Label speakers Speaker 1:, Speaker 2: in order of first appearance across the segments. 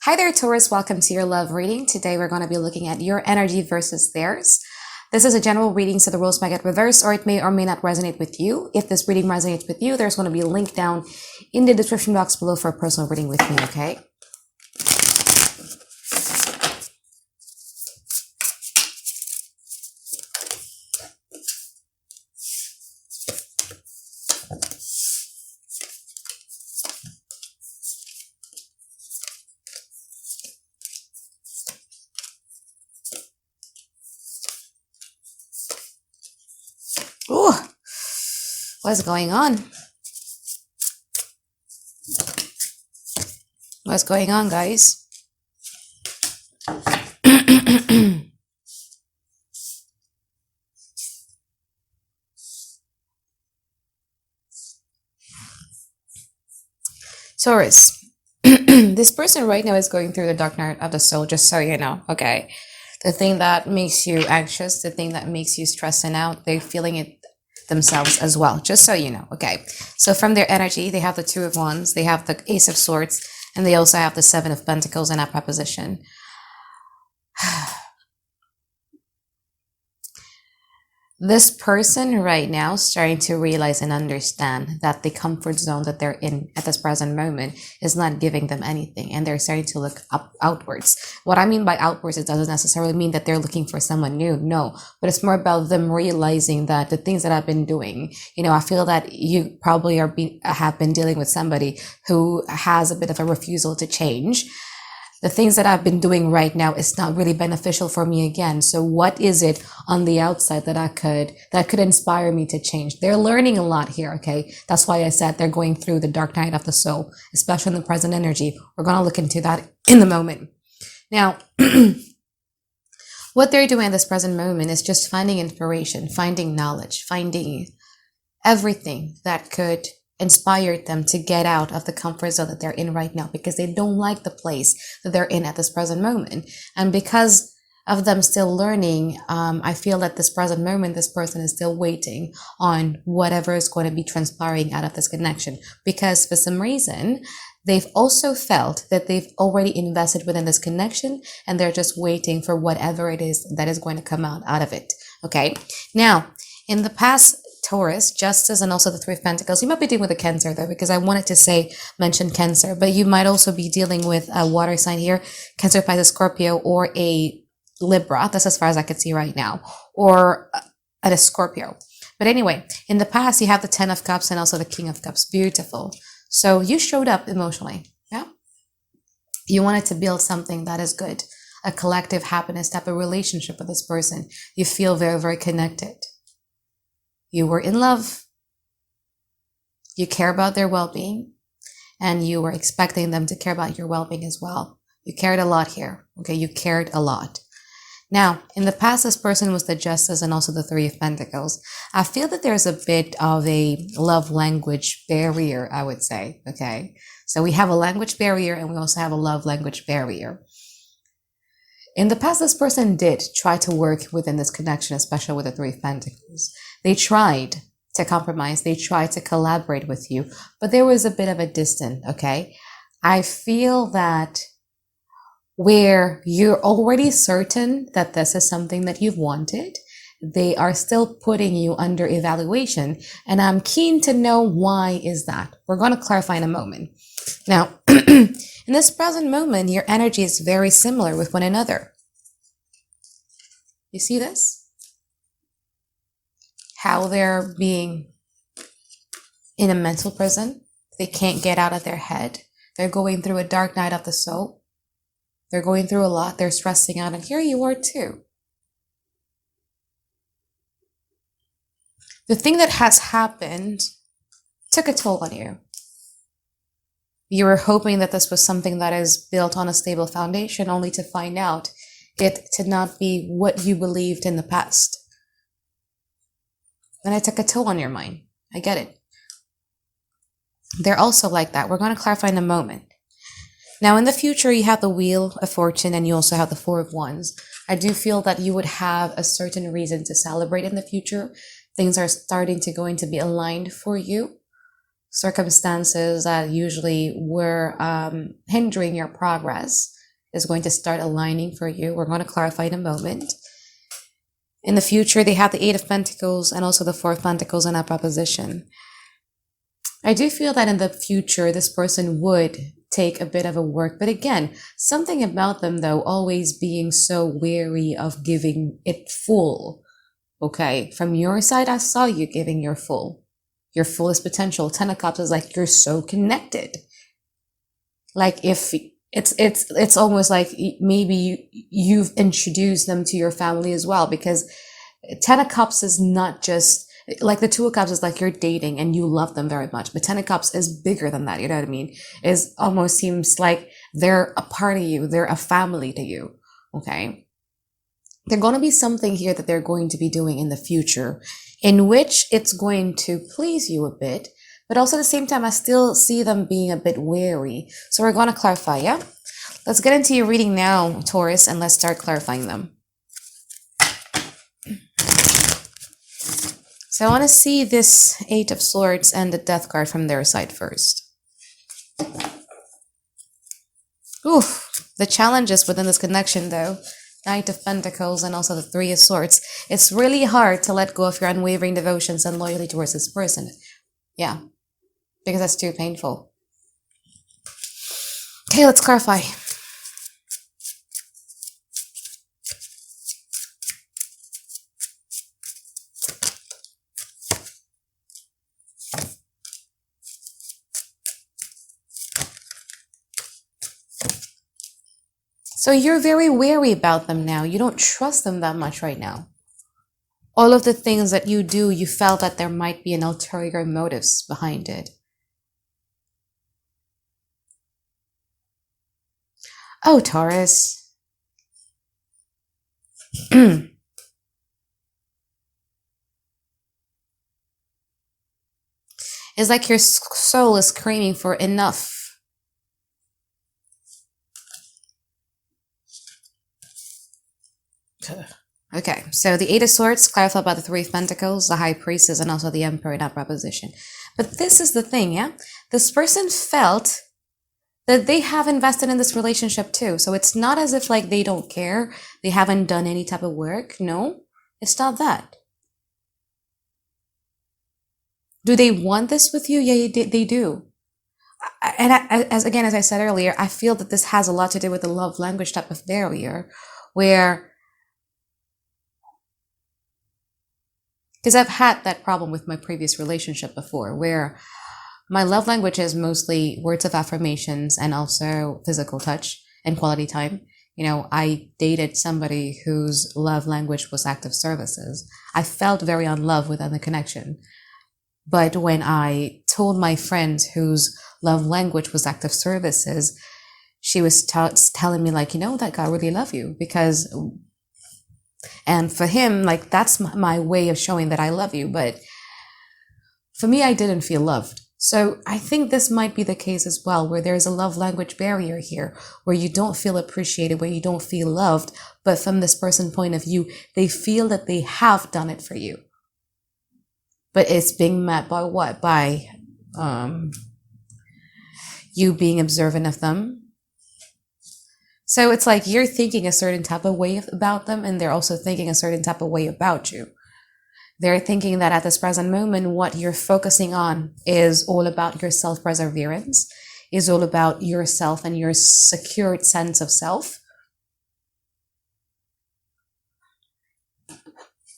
Speaker 1: Hi there, Taurus. Welcome to your love reading. Today we're going to be looking at your energy versus theirs. This is a general reading, so the roles might get reversed or it may or may not resonate with you. If this reading resonates with you, there's going to be a link down in the description box below for a personal reading with me, okay? Ooh, what's going on? What's going on, guys? Taurus, this person right now is going through the dark night of the soul, just so you know, okay? The thing that makes you anxious, the thing that makes you stressing out, they're feeling it themselves as well, just so you know, okay? So from their energy, they have the Two of Wands, they have the Ace of Swords, and they also have the Seven of Pentacles in that preposition. This person right now is starting to realize and understand that the comfort zone that they're in at this present moment is not giving them anything, and they're starting to look outwards. What I mean by outwards, it doesn't necessarily mean that they're looking for someone new, no, but it's more about them realizing that the things that I've been doing, I feel that you probably have been dealing with somebody who has a bit of a refusal to change. The things that I've been doing right now is not really beneficial for me again. So what is it on the outside that could inspire me to change? They're learning a lot here, okay? That's why I said they're going through the dark night of the soul, especially in the present energy. We're going to look into that in the moment. Now, what they're doing at this present moment is just finding inspiration, finding knowledge, finding everything that could inspire them to get out of the comfort zone that they're in right now, because they don't like the place that they're in at this present moment. And because of them still learning, I feel that this present moment, this person is still waiting on whatever is going to be transpiring out of this connection, because for some reason, they've also felt that they've already invested within this connection and they're just waiting for whatever it is that is going to come out of it. Okay. Now, in the past, Taurus, Justice, and also the Three of Pentacles. You might be dealing with a Cancer though, because I wanted to mention Cancer, but you might also be dealing with a water sign here, Cancer, Pisces, Scorpio, or a Libra. That's as far as I can see right now, or a Scorpio. But anyway, in the past, you have the Ten of Cups and also the King of Cups. Beautiful. So you showed up emotionally. Yeah. You wanted to build something that is good, a collective happiness type of relationship with this person. You feel very, very connected. You were in love, you care about their well-being, and you were expecting them to care about your well-being as well. You cared a lot here, okay? You cared a lot. Now, in the past, this person was the Justice and also the Three of Pentacles. I feel that there's a bit of a love language barrier, I would say, okay? So we have a language barrier and we also have a love language barrier. In the past, this person did try to work within this connection, especially with the Three of Pentacles. They tried to compromise. They tried to collaborate with you, but there was a bit of a distance, okay? I feel that where you're already certain that this is something that you've wanted, they are still putting you under evaluation. And I'm keen to know why is that. We're going to clarify in a moment. Now, in this present moment, your energy is very similar with one another. You see this? How they're being in a mental prison. They can't get out of their head. They're going through a dark night of the soul. They're going through a lot. They're stressing out. And here you are too. The thing that has happened took a toll on you. You were hoping that this was something that is built on a stable foundation, only to find out it to not be what you believed in the past. And it took a toll on your mind. I get it. They're also like that. We're going to clarify in a moment. Now, in the future, you have the Wheel of Fortune and you also have the Four of Wands. I do feel that you would have a certain reason to celebrate in the future. Things are starting to be aligned for you. circumstances that usually were hindering your progress is going to start aligning for you. We're going to clarify in a moment. In the future, they have the Eight of Pentacles and also the Four of Pentacles in that proposition. I do feel that in the future, this person would take a bit of a work. But again, something about them, though, always being so wary of giving it full. Okay, from your side, I saw you giving your fullest potential. Ten of Cups is like you're so connected. Like if it's almost like maybe you've introduced them to your family as well, because Ten of Cups is not just like the Two of Cups is like you're dating and you love them very much, but Ten of Cups is bigger than that. You know what I mean? It almost seems like they're a part of you. They're a family to you. Okay. There's going to be something here that they're going to be doing in the future in which it's going to please you a bit, but also at the same time, I still see them being a bit wary. So we're going to clarify, yeah? Let's get into your reading now, Taurus, and let's start clarifying them. So I want to see this Eight of Swords and the Death card from their side first. Oof, the challenges within this connection, though. Knight of Pentacles and also the Three of Swords. It's really hard to let go of your unwavering devotions and loyalty towards this person. Yeah, because that's too painful. Okay, let's clarify. So you're very wary about them now. You don't trust them that much right now. All of the things that you do, you felt that there might be an ulterior motives behind it. Oh, Taurus. It's like your soul is screaming for enough. Okay, so the Eight of Swords clarified by the Three of Pentacles, the High Priestess, and also the Emperor in that proposition. But this is the thing, yeah? This person felt that they have invested in this relationship too. So it's not as if like they don't care, they haven't done any type of work. No, it's not that. Do they want this with you? Yeah, they do. And as I said earlier, I feel that this has a lot to do with the love language type of barrier, where because I've had that problem with my previous relationship before, where my love language is mostly words of affirmations and also physical touch and quality time. You know, I dated somebody whose love language was acts of services. I felt very unloved within the connection. But when I told my friend whose love language was acts of services, she was telling me like, you know, that guy really love you because... And for him, like, that's my way of showing that I love you. But for me, I didn't feel loved. So I think this might be the case as well, where there's a love language barrier here, where you don't feel appreciated, where you don't feel loved. But from this person's point of view, they feel that they have done it for you. But it's being met by what? By you being observant of them. So it's like you're thinking a certain type of way about them, and they're also thinking a certain type of way about you. They're thinking that at this present moment, what you're focusing on is all about your self-perseverance, is all about yourself and your secured sense of self.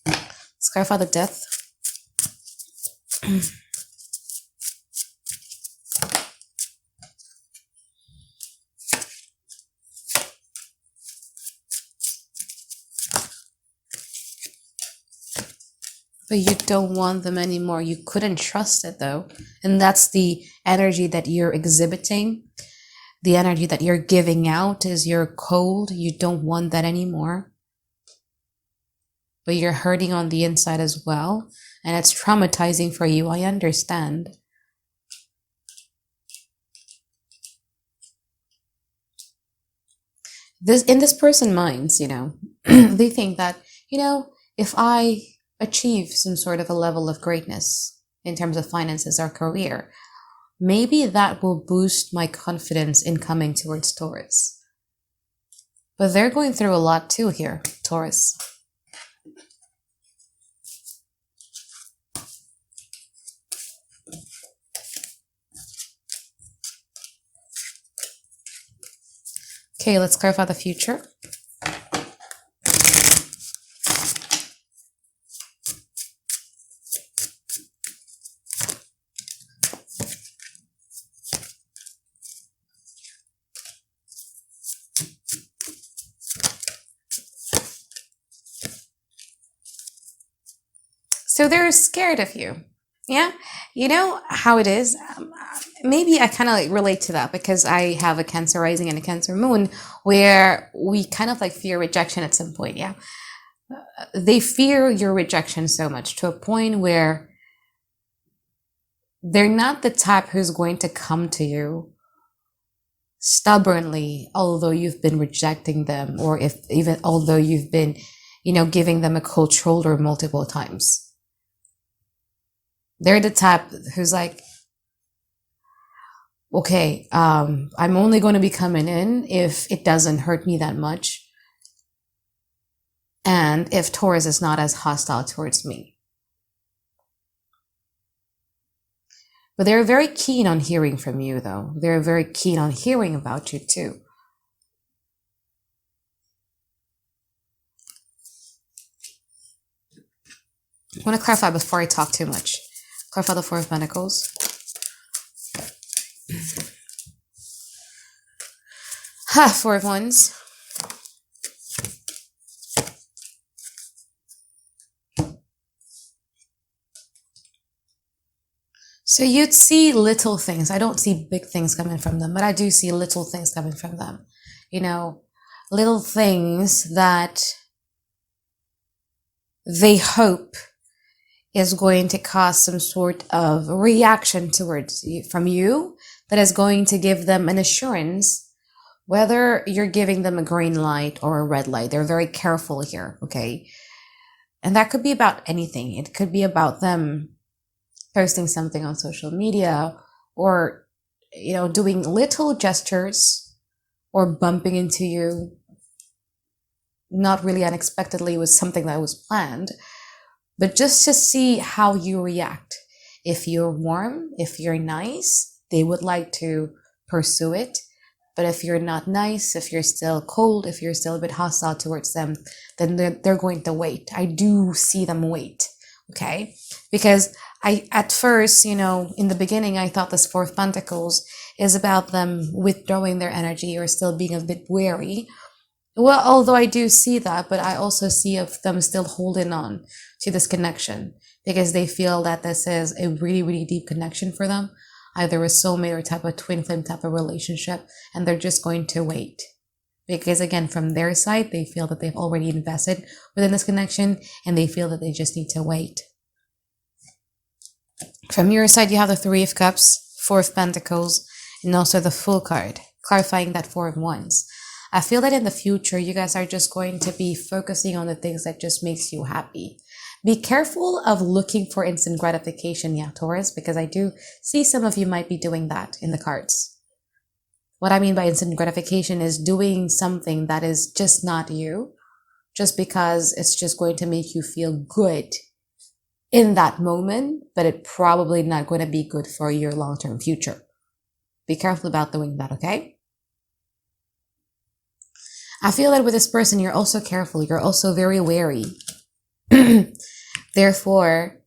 Speaker 1: Let's clarify the Death. But you don't want them anymore. You couldn't trust it though. And that's the energy that you're exhibiting. The energy that you're giving out is you're cold. You don't want that anymore. But you're hurting on the inside as well. And it's traumatizing for you. I understand. In this person's minds, you know, they think that, you know, if I achieve some sort of a level of greatness in terms of finances or career, maybe that will boost my confidence in coming towards Taurus. But they're going through a lot too here, Taurus. Okay, let's clarify the future. So they're scared of you. Yeah, you know how it is. Maybe I kind of like relate to that because I have a Cancer rising and a Cancer moon where we kind of like fear rejection at some point. Yeah, they fear your rejection so much to a point where they're not the type who's going to come to you stubbornly, although you've been rejecting them, or if even although you've been, giving them a cold shoulder multiple times. They're the type who's like, okay, I'm only going to be coming in if it doesn't hurt me that much. And if Taurus is not as hostile towards me. But they're very keen on hearing from you, though. They're very keen on hearing about you, too. I want to clarify before I talk too much. Clarify the Four of Pentacles. Four of Wands. So you'd see little things. I don't see big things coming from them, but I do see little things coming from them. Little things that they hope is going to cause some sort of reaction towards you, from you, that is going to give them an assurance, whether you're giving them a green light or a red light. They're very careful here, okay? And that could be about anything. It could be about them posting something on social media, or, doing little gestures, or bumping into you, not really unexpectedly with something that was planned, but just to see how you react. If you're warm, if you're nice, they would like to pursue it. But if you're not nice, if you're still cold, if you're still a bit hostile towards them, then they're going to wait. I do see them wait, okay? Because at first, in the beginning, I thought this Four of Pentacles is about them withdrawing their energy or still being a bit wary. Well, although I do see that, but I also see of them still holding on to this connection because they feel that this is a really, really deep connection for them, either a soulmate or type of twin flame type of relationship, and they're just going to wait. Because again, from their side, they feel that they've already invested within this connection and they feel that they just need to wait. From your side, you have the Three of Cups, Four of Pentacles, and also the Fool card, clarifying that Four of Wands. I feel that in the future, you guys are just going to be focusing on the things that just makes you happy. Be careful of looking for instant gratification, yeah, Taurus, because I do see some of you might be doing that in the cards. What I mean by instant gratification is doing something that is just not you, just because it's just going to make you feel good in that moment, but it's probably not going to be good for your long-term future. Be careful about doing that, okay? I feel that with this person, you're also careful. You're also very wary. Therefore,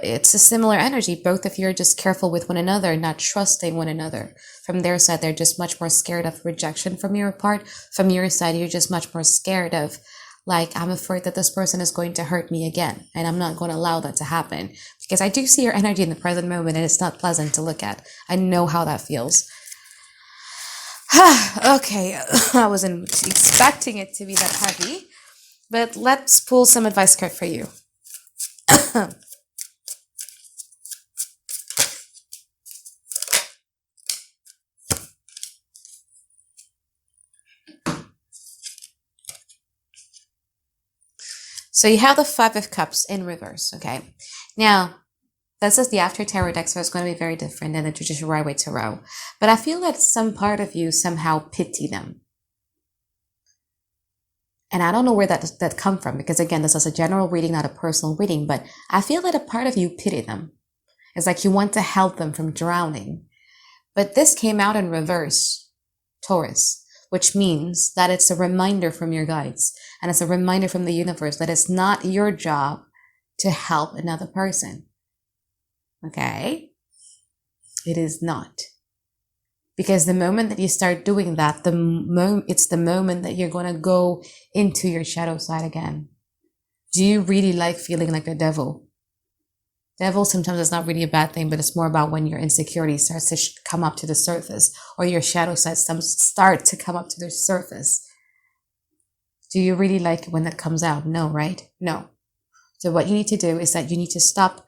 Speaker 1: it's a similar energy. Both of you are just careful with one another, not trusting one another. From their side, they're just much more scared of rejection from your part. From your side, you're just much more scared of, like, I'm afraid that this person is going to hurt me again, and I'm not going to allow that to happen. Because I do see your energy in the present moment, and it's not pleasant to look at. I know how that feels. Okay, I wasn't expecting it to be that heavy, but let's pull some advice card for you. So you have the Five of Cups in reverse, okay? Now, This is the after tarot deck, so it's going to be very different than the traditional Rider Waite tarot. But I feel that some part of you somehow pity them. And I don't know where that come from, because again, this is a general reading, not a personal reading, but I feel that a part of you pity them. It's like you want to help them from drowning. But this came out in reverse, Taurus, which means that it's a reminder from your guides, and it's a reminder from the universe that it's not your job to help another person. Okay? It is not. Because the moment that you start doing that, it's the moment that you're going to go into your shadow side again. Do you really like feeling like the devil? Devil sometimes is not really a bad thing, but it's more about when your insecurity starts to come up to the surface, or your shadow side start to come up to the surface. Do you really like it when that comes out? No, right? No. So what you need to do is that you need to stop.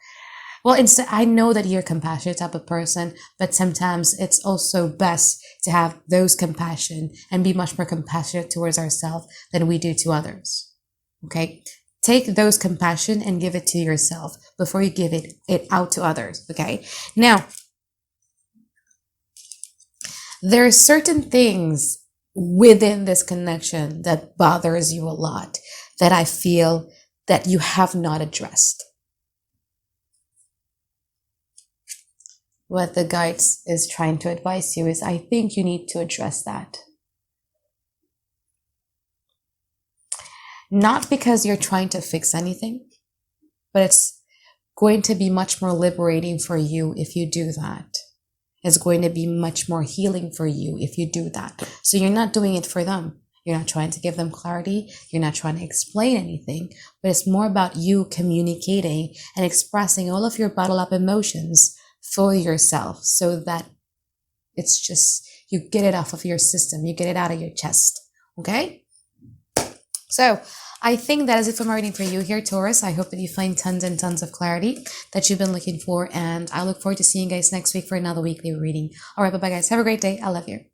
Speaker 1: Well, instead, I know that you're a compassionate type of person, but sometimes it's also best to have those compassion and be much more compassionate towards ourselves than we do to others. Okay? Take those compassion and give it to yourself before you give it out to others. Okay? Now, there are certain things within this connection that bothers you a lot, that I feel that you have not addressed. What the guides is trying to advise you is, I think you need to address that. Not because you're trying to fix anything, but it's going to be much more liberating for you if you do that. It's going to be much more healing for you if you do that. So you're not doing it for them. You're not trying to give them clarity. You're not trying to explain anything, but it's more about you communicating and expressing all of your bottled up emotions for yourself, so that it's just, you get it off of your system, you get it out of your chest. Okay? So I think that is it for my reading for you here, Taurus. I hope that you find tons and tons of clarity that you've been looking for, and I look forward to seeing you guys next week for another weekly reading. All right, bye-bye guys. Have a great day. I love you.